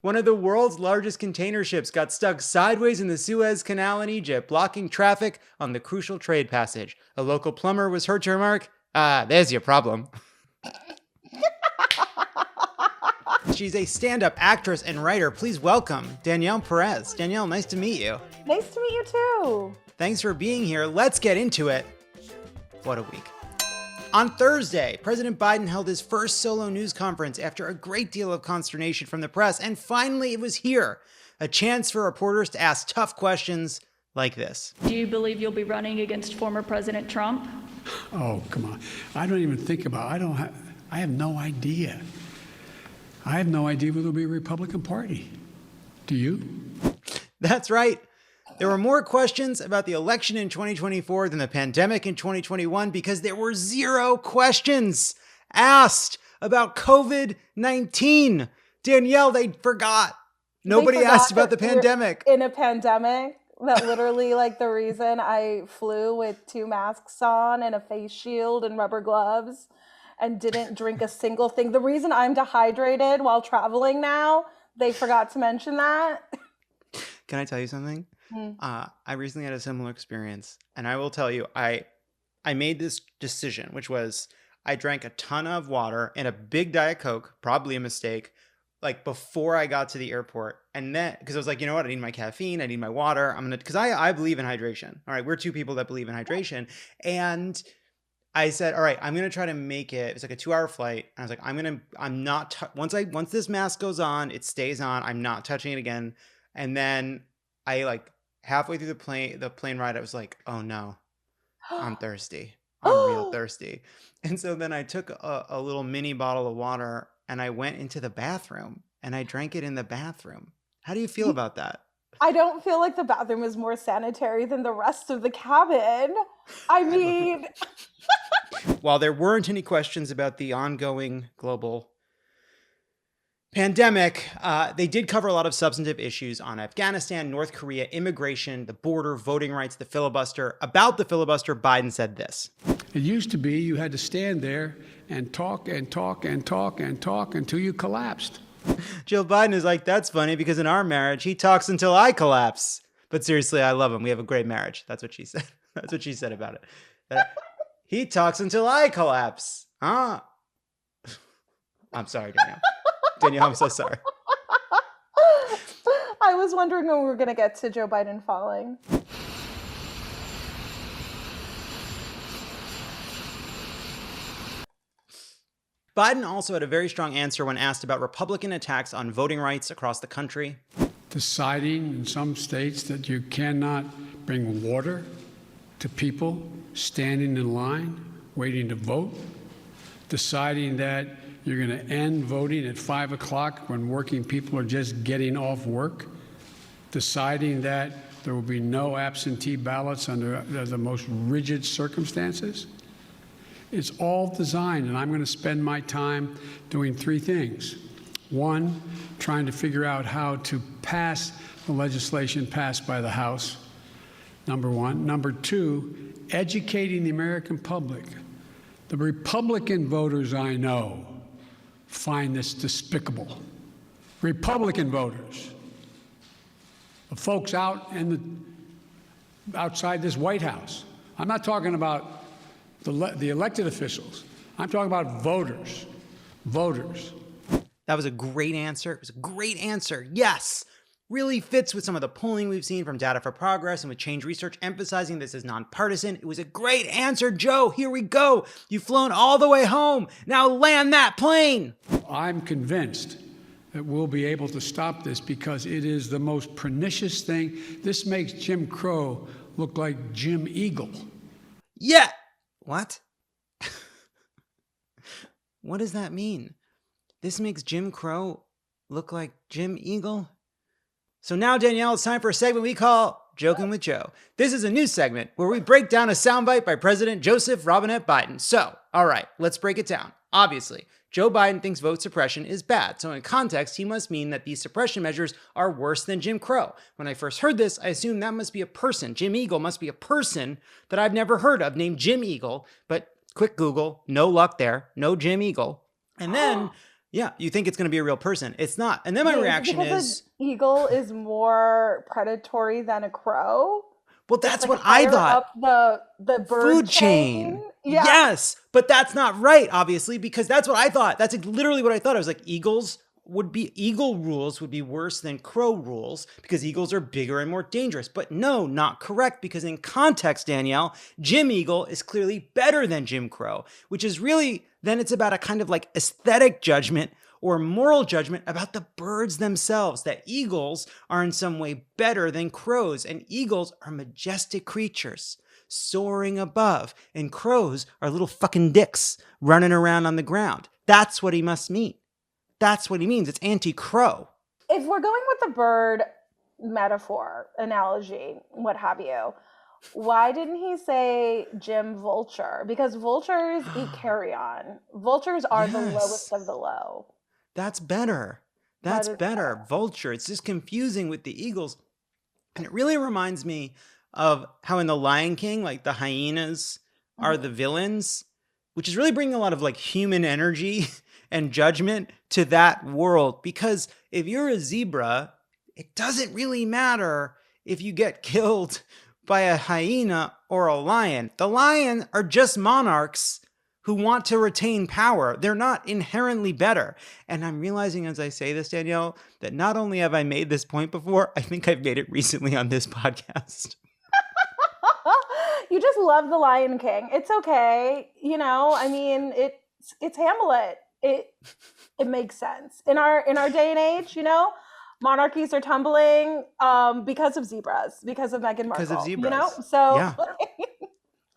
One of the world's largest container ships got stuck sideways in the Suez Canal in Egypt, blocking traffic on the crucial trade passage. A local plumber was heard to remark, there's your problem. She's a stand-up actress and writer. Please welcome Danielle Perez. Danielle, nice to meet you. Nice to meet you too. Thanks for being here. Let's get into it. What a week. On Thursday, President Biden held his first solo news conference after a great deal of consternation from the press, and finally it was here, a chance for reporters to ask tough questions like this. Do you believe you'll be running against former President Trump? Oh, come on. I don't even think about it. I have no idea. I have no idea whether it'll be a Republican Party. Do you? That's right. There were more questions about the election in 2024 than the pandemic in 2021 because there were zero questions asked about COVID-19. Danielle, they forgot. Nobody asked about the pandemic. In a pandemic, that literally, like, the reason I flew with 2 masks on and a face shield and rubber gloves and didn't drink a single thing. The reason I'm dehydrated while traveling now, they forgot to mention that. Can I tell you something? I recently had a similar experience, and I will tell you, I made this decision, which was I drank a ton of water and a big Diet Coke, probably a mistake, like before I got to the airport. And then, because I was like, you know what, I need my caffeine, I need my water. Because I believe in hydration. All right, we're 2 people that believe in hydration. And I said, all right, I'm going to try to make it. It's like a 2-hour flight. And I was like, once this mask goes on, it stays on. I'm not touching it again. And then I halfway through the plane ride, I was like, oh no, I'm thirsty. I'm real thirsty. And so then I took a little mini bottle of water and I went into the bathroom and I drank it in the bathroom. How do you feel about that? I don't feel like the bathroom is more sanitary than the rest of the cabin. I mean... While there weren't any questions about the ongoing global pandemic, they did cover a lot of substantive issues on Afghanistan, North Korea, immigration, the border, voting rights, the filibuster. About the filibuster, Biden said this. It used to be you had to stand there and talk and talk and talk and talk until you collapsed. Jill Biden is like, that's funny because in our marriage, he talks until I collapse. But seriously, I love him. We have a great marriage. That's what she said. That's what she said about it. He talks until I collapse. I'm sorry, Danielle. Danielle, I'm so sorry. I was wondering when we were going to get to Joe Biden falling. Biden also had a very strong answer when asked about Republican attacks on voting rights across the country. Deciding in some states that you cannot bring water to people standing in line, waiting to vote. Deciding that you're going to end voting at 5 o'clock when working people are just getting off work. Deciding that there will be no absentee ballots under the most rigid circumstances. It's all designed, and I'm going to spend my time doing 3 things. 1, trying to figure out how to pass the legislation passed by the House, number 1. Number 2, educating the American public. The Republican voters I know find this despicable. Republican voters, the folks outside this White House. I'm not talking about the elected officials. I'm talking about voters. Voters. That was a great answer. It was a great answer. Yes. Really fits with some of the polling we've seen from Data for Progress and with Change Research emphasizing this is nonpartisan. It was a great answer, Joe. Here we go. You've flown all the way home. Now land that plane. I'm convinced that we'll be able to stop this because it is the most pernicious thing. This makes Jim Crow look like Jim Eagle. Yeah. What? What does that mean? This makes Jim Crow look like Jim Eagle? So now, Danielle, it's time for a segment we call Joking with Joe. This is a news segment where we break down a soundbite by President Joseph Robinette Biden. So, all right, let's break it down. Obviously, Joe Biden thinks vote suppression is bad. So in context, he must mean that these suppression measures are worse than Jim Crow. When I first heard this, I assumed that must be a person. Jim Eagle must be a person that I've never heard of named Jim Eagle. But quick Google, no luck there. No Jim Eagle. And then Yeah, you think it's going to be a real person. It's not. And then my reaction is... an eagle is more predatory than a crow? Well, that's what I thought. Up the bird food chain. Yeah. Yes, but that's not right, obviously, because that's what I thought. That's literally what I thought. I was like, eagle rules would be worse than crow rules because eagles are bigger and more dangerous. But no, not correct, because in context, Danielle, Jim Eagle is clearly better than Jim Crow, which is really, then it's about a kind of like aesthetic judgment or moral judgment about the birds themselves, that eagles are in some way better than crows, and eagles are majestic creatures soaring above, and crows are little fucking dicks running around on the ground. That's what he must mean. That's what he means. It's anti-crow. If we're going with the bird metaphor, analogy, what have you, why didn't he say Jim Vulture? Because vultures eat carrion. Vultures are the lowest of the low. That's better. That's better. Vulture. It's just confusing with the eagles. And it really reminds me of how in The Lion King, like the hyenas are the villains, which is really bringing a lot of like human energy and judgment to that world. Because if you're a zebra, it doesn't really matter if you get killed by a hyena or a lion. The lion are just monarchs who want to retain power. They're not inherently better. And I'm realizing as I say this, Danielle, that not only have I made this point before, I think I've made it recently on this podcast. You just love The Lion King. It's okay. You know, I mean, it's Hamlet. It makes sense. In our day and age, you know, monarchies are tumbling because of zebras, because of Meghan Markle. Because of zebras. You know? So yeah.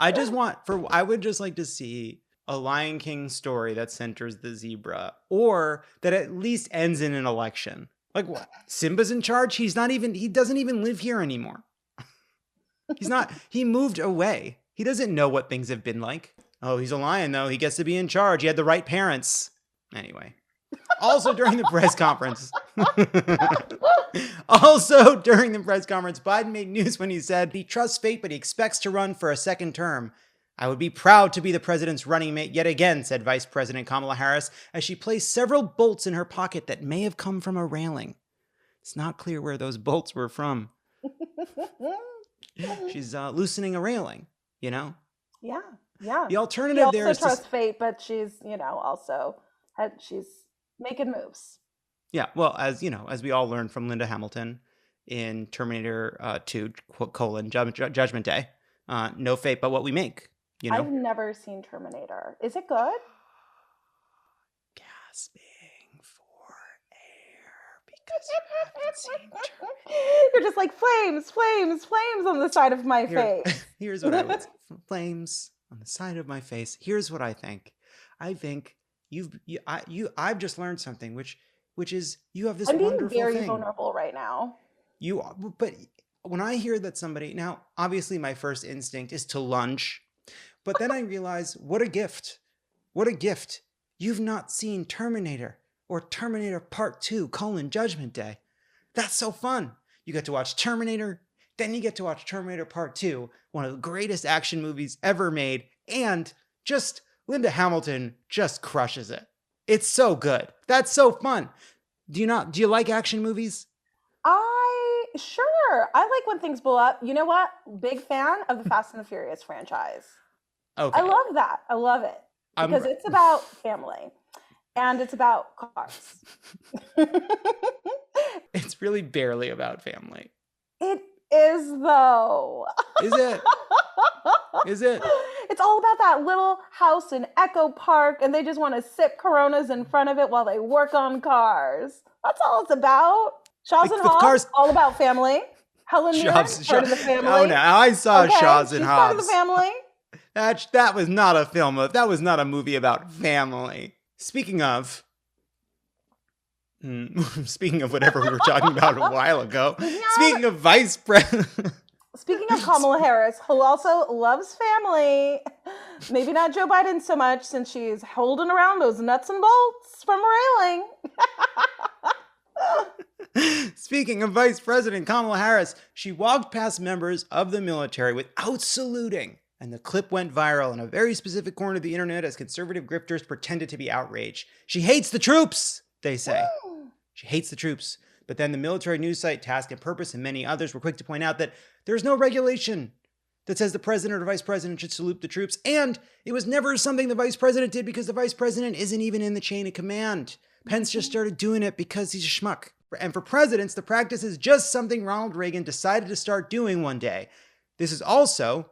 I would just like to see a Lion King story that centers the zebra, or that at least ends in an election. Like what? Simba's in charge? He doesn't even live here anymore. He moved away. He doesn't know what things have been like. Oh, he's a lion though. He gets to be in charge. He had the right parents. Anyway. Also during the press conference, Biden made news when he said he trusts fate, but he expects to run for a second term. I would be proud to be the president's running mate yet again, said Vice President Kamala Harris, as she placed several bolts in her pocket that may have come from a railing. It's not clear where those bolts were from. She's loosening a railing, you know? Yeah, yeah. The alternative there is she also trusts fate, but she's, you know, she's making moves. Yeah, well, as you know, as we all learned from Linda Hamilton in Terminator 2, Judgment Day, no fate but what we make, you know? I've never seen Terminator. Is it good? Gasping for air because you haven't seen Terminator. You're just like, flames, flames, flames on the side of my face. Here's what I would say. Flames on the side of my face. Here's what I think. I think I've just learned something, which is you have this wonderful thing. I'm being very vulnerable right now. You are, but when I hear that somebody, now obviously my first instinct is to lunge, but then I realize what a gift. What a gift. You've not seen Terminator or Terminator Part 2, Judgment Day. That's so fun. You get to watch Terminator, then you get to watch Terminator Part 2, one of the greatest action movies ever made, and just Linda Hamilton just crushes it. It's so good. That's so fun. Do you like action movies? Sure. I like when things blow up. You know what? Big fan of the Fast and the Furious franchise. Okay. I love that. I love it. Because it's about family. And it's about cars. It's really barely about family. It is, though. Is it? Is it? It's all about that little house in Echo Park, and they just want to sip Coronas in front of it while they work on cars. That's all it's about. Shaw's and Hobbs, all about family. Helen Mirren, part of the family. Oh, no, I saw Shaw's and Hobbs. Part of the family. That was not a film. That was not a movie about family. Speaking of whatever we were talking about a while ago. Speaking of Vice President. Speaking of Kamala Harris, who also loves family, maybe not Joe Biden so much since she's holding around those nuts and bolts from railing. Speaking of Vice President Kamala Harris, she walked past members of the military without saluting And the clip went viral in a very specific corner of the internet as conservative grifters pretended to be outraged. She hates the troops, they say. She hates the troops. But then the military news site Task and Purpose and many others were quick to point out that there's no regulation that says the president or vice president should salute the troops. And it was never something the vice president did because the vice president isn't even in the chain of command. Pence just started doing it because he's a schmuck. And for presidents, the practice is just something Ronald Reagan decided to start doing one day. This is also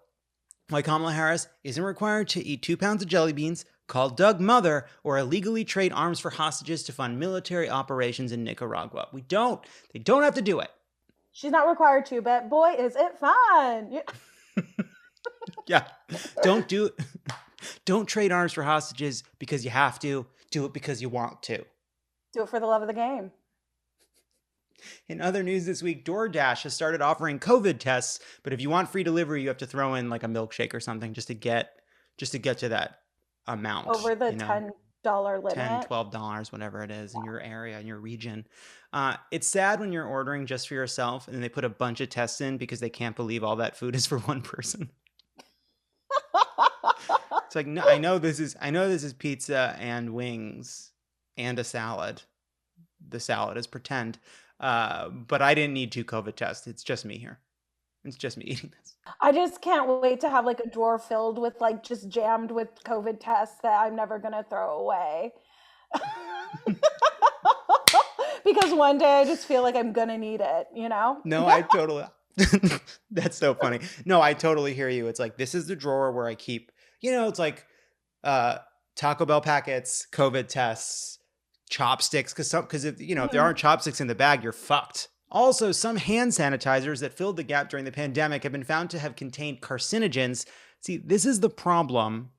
why Kamala Harris isn't required to eat 2 pounds of jelly beans, call Doug mother, or illegally trade arms for hostages to fund military operations in Nicaragua. They don't have to do it. She's not required to, but boy, is it fun. Yeah. Don't do it. Don't trade arms for hostages because you have to. Do it because you want to. Do it for the love of the game. In other news this week, DoorDash has started offering COVID tests, but if you want free delivery, you have to throw in like a milkshake or something just to get to that amount. Over the $10 limit. $10, $12, whatever it is in your area, in your region. It's sad when you're ordering just for yourself and they put a bunch of tests in because they can't believe all that food is for one person. It's like, no, I know this is pizza and wings and a salad. The salad is pretend. But I didn't need 2 COVID tests. It's just me here. It's just me eating this. I just can't wait to have like a drawer filled with like just jammed with COVID tests that I'm never going to throw away. Because one day I just feel like I'm going to need it, you know? No, I totally, that's so funny. No, I totally hear you. It's like, this is the drawer where I keep, it's like Taco Bell packets, COVID tests, chopsticks, because if there aren't chopsticks in the bag, you're fucked. Also, some hand sanitizers that filled the gap during the pandemic have been found to have contained carcinogens. See, this is the problem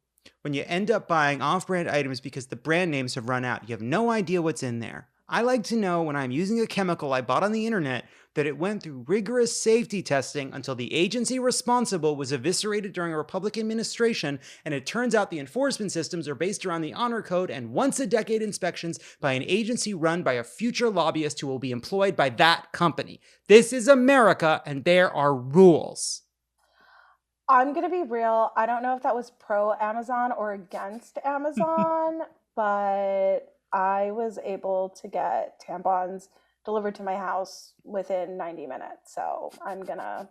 when you end up buying off-brand items because the brand names have run out. You have no idea what's in there. I like to know when I'm using a chemical I bought on the internet that it went through rigorous safety testing until the agency responsible was eviscerated during a Republican administration, and it turns out the enforcement systems are based around the honor code and once-a-decade inspections by an agency run by a future lobbyist who will be employed by that company. This is America, and there are rules. I'm going to be real. I don't know if that was pro-Amazon or against Amazon, but I was able to get tampons delivered to my house within 90 minutes. So I'm gonna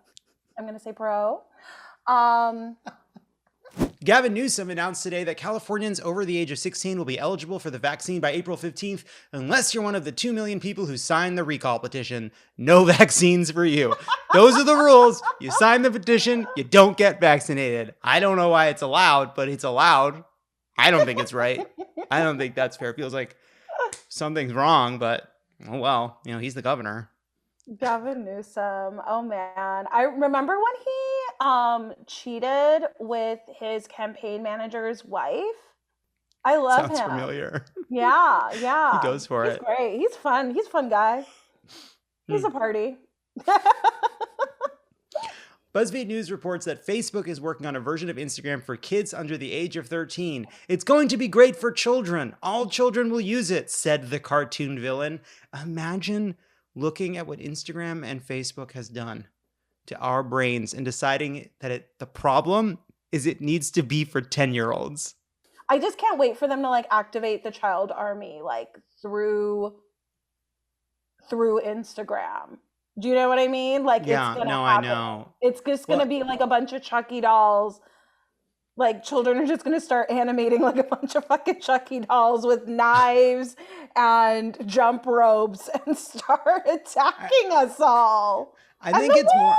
say pro. Gavin Newsom announced today that Californians over the age of 16 will be eligible for the vaccine by April 15th, unless you're one of the 2 million people who signed the recall petition. No vaccines for you. Those are the rules. You sign the petition, you don't get vaccinated. I don't know why it's allowed, but it's allowed. I don't think it's right. I don't think that's fair. It feels like something's wrong, but oh well, he's the governor. Gavin Newsom. Oh man. I remember when he cheated with his campaign manager's wife. I love him. Sounds familiar. Yeah. He goes for it. He's great. He's fun. He's a fun guy. He's a party. BuzzFeed News reports that Facebook is working on a version of Instagram for kids under the age of 13. It's going to be great for children. All children will use it, said the cartoon villain. Imagine looking at what Instagram and Facebook has done to our brains and deciding that the problem is it needs to be for 10-year-olds. I just can't wait for them to like activate the child army like through Instagram. Do you know what I mean? Like, yeah, it's gonna no, happen. I know. It's just gonna be like a bunch of Chucky dolls. Like, children are just gonna start animating like a bunch of fucking Chucky dolls with knives and jump ropes and start attacking us all. I think it's more.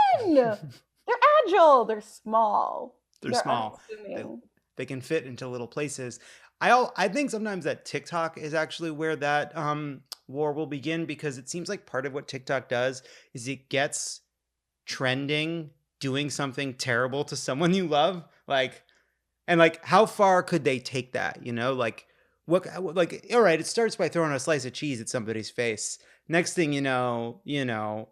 They're agile. They're small. They're small. They can fit into little places. I think sometimes that TikTok is actually where that war will begin, because it seems like part of what TikTok does is it gets trending doing something terrible to someone you love. And how far could they take that? All right, it starts by throwing a slice of cheese at somebody's face. Next thing you know,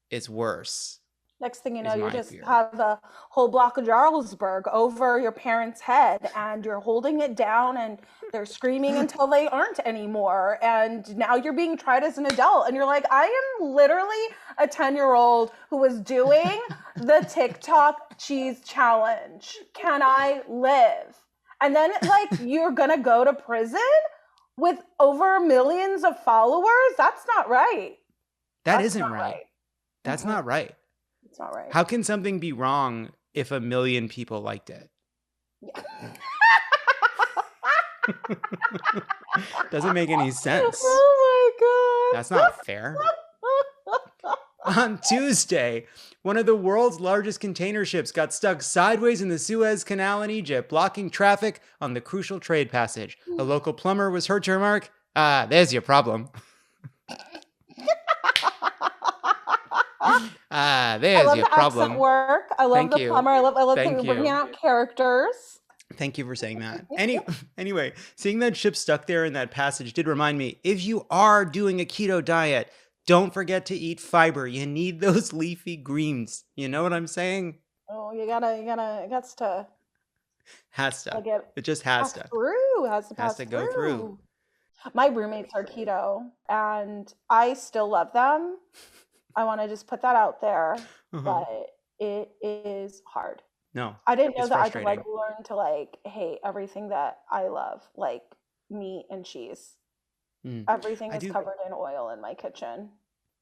it's worse. Next thing you know, is you my just fear. have a whole block of Jarlsberg over your parents' head and you're holding it down and they're screaming until they aren't anymore. And now you're being tried as an adult. And you're like, I am literally a 10-year-old who was doing the TikTok cheese challenge. Can I live? And then, like, you're going to go to prison with over millions of followers? That's not right. That isn't right. That's not right. It's not right. How can something be wrong if 1 million people liked it? Yeah. Doesn't make any sense. Oh my God. That's not fair. On Tuesday, one of the world's largest container ships got stuck sideways in the Suez Canal in Egypt, blocking traffic on the crucial trade passage. A local plumber was heard to remark, there's your problem. There's your problem. Accent work. I love the plumber. I love that you're bringing out characters. Thank you for saying that. Anyway, seeing that ship stuck there in that passage did remind me, if you are doing a keto diet, don't forget to eat fiber. You need those leafy greens. You know what I'm saying? Oh, it gets to. Has to. Like it just has to. Has to go through. My roommates are keto, and I still love them. I want to just put that out there, but it is hard. No, I didn't know that I could like learn to like hate everything that I love, like meat and cheese. Everything is covered in oil in my kitchen.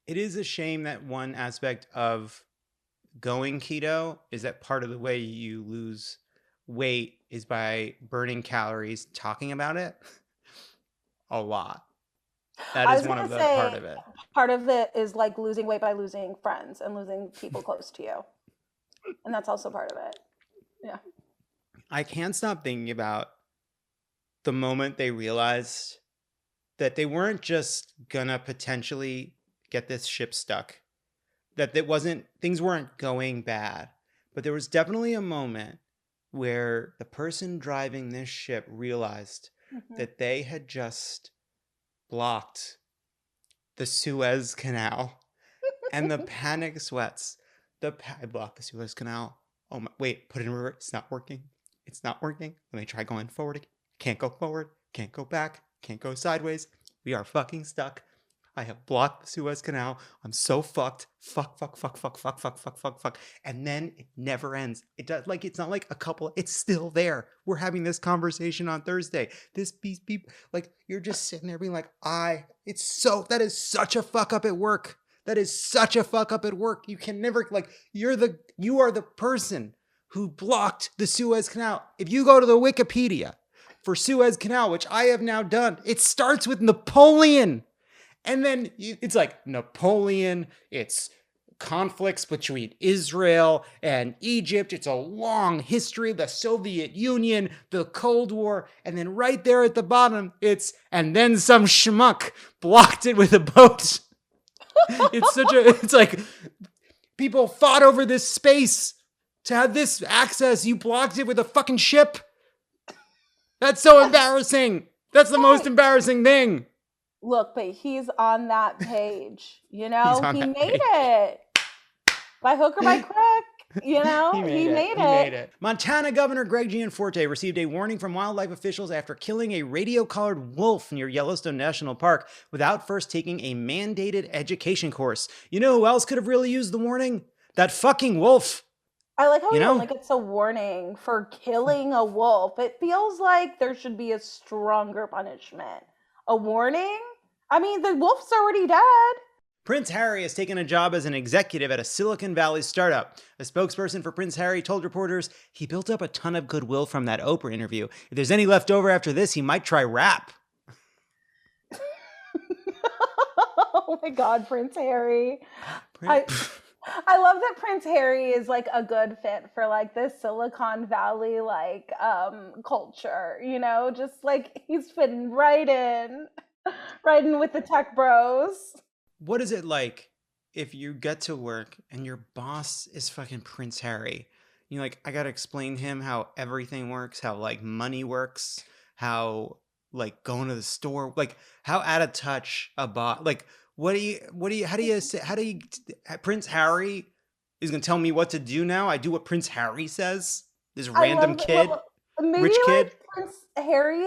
It is a shame that one aspect of going keto is that part of the way you lose weight is by burning calories, talking about it a lot. That is one of the part of it. Part of it is like losing weight by losing friends and losing people close to you. And that's also part of it. Yeah. I can't stop thinking about the moment they realized that they weren't just gonna potentially get this ship stuck, that things weren't going bad, but there was definitely a moment where the person driving this ship realized that they had just blocked the Suez Canal, and the panic sweats. I blocked the Suez Canal. Oh my, wait, put it in reverse. It's not working. Let me try going forward. Can't go forward. Can't go back. Can't go sideways. We are fucking stuck. I have blocked the Suez Canal. I'm so fucked. Fuck. And then it never ends. It does, like, it's not like a couple, it's still there. We're having this conversation on Thursday. This beep, like, you're just sitting there being like, that is such a fuck up at work. You can never, like, you are the person who blocked the Suez Canal. If you go to the Wikipedia for Suez Canal, which I have now done, it starts with Napoleon. And then it's like Napoleon, it's conflicts between Israel and Egypt. It's a long history, the Soviet Union, the Cold War. And then right there at the bottom, and then some schmuck blocked it with a boat. It's like people fought over this space to have this access. You blocked it with a fucking ship. That's so embarrassing. That's the most embarrassing thing. Look, but he's on that page, you know, he made it by hook or by crook, you know, he made it. Montana Governor Greg Gianforte received a warning from wildlife officials after killing a radio-collared wolf near Yellowstone National Park without first taking a mandated education course. You know who else could have really used the warning? That fucking wolf. I like how you know, like it's a warning for killing a wolf. It feels like there should be a stronger punishment. A warning? I mean, the wolf's already dead. Prince Harry has taken a job as an executive at a Silicon Valley startup. A spokesperson for Prince Harry told reporters he built up a ton of goodwill from that Oprah interview. If there's any left over after this, he might try rap. Oh my God, Prince Harry. I love that Prince Harry is like a good fit for like this Silicon Valley like culture, you know, just like he's fitting right in with the tech bros. What is it like if you get to work and your boss is fucking Prince Harry? You're like, I gotta explain to him how everything works, how like money works, how like going to the store, like how out of touch a boss, like how do you Prince Harry He's going to tell me what to do now. I do what Prince Harry says. This I random love it. kid, Well, maybe rich kid. like Prince Harry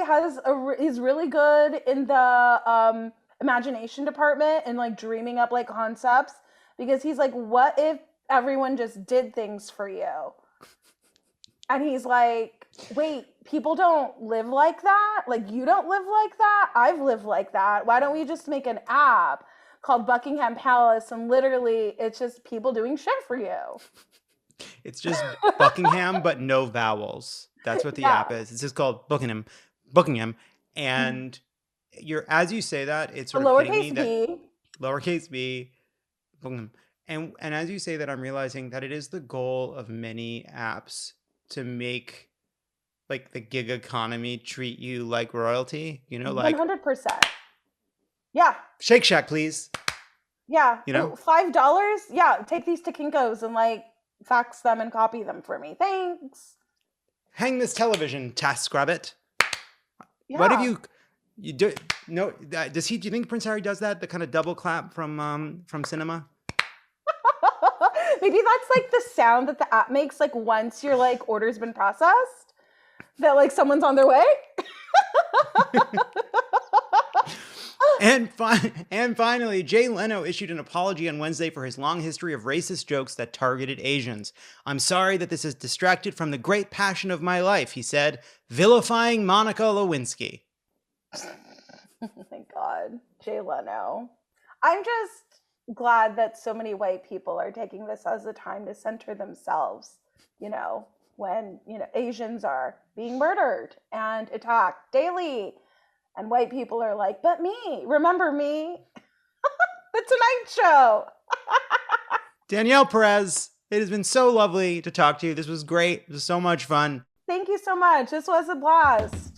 is really good in the imagination department and like dreaming up like concepts, because he's like, what if everyone just did things for you? And he's like, wait, people don't live like that? Like, you don't live like that? I've lived like that. Why don't we just make an app called Buckingham Palace, and literally it's just people doing shit for you? It's just Buckingham, but no vowels. That's what the app is. It's just called Buckingham. And as you say that, it's sort of hitting me that lowercase b, Buckingham. And as you say that, I'm realizing that it is the goal of many apps to make like the gig economy treat you like royalty, like 100%. Yeah. Shake Shack, please. Yeah. $5. Yeah. Take these to Kinko's and like fax them and copy them for me. Thanks. Hang this television, TaskRabbit. Yeah. What have you do? No, do you think Prince Harry does that? The kind of double clap from cinema? Maybe that's like the sound that the app makes, like once your like order's been processed, that like someone's on their way. And finally, Jay Leno issued an apology on Wednesday for his long history of racist jokes that targeted Asians. I'm sorry that this has distracted from the great passion of my life, he said, vilifying Monica Lewinsky. Oh my God, Jay Leno. I'm just glad that so many white people are taking this as a time to center themselves, when, Asians are being murdered and attacked daily. And white people are like, but me, remember me? The Tonight Show. Danielle Perez, it has been so lovely to talk to you. This was great. It was so much fun. Thank you so much. This was a blast.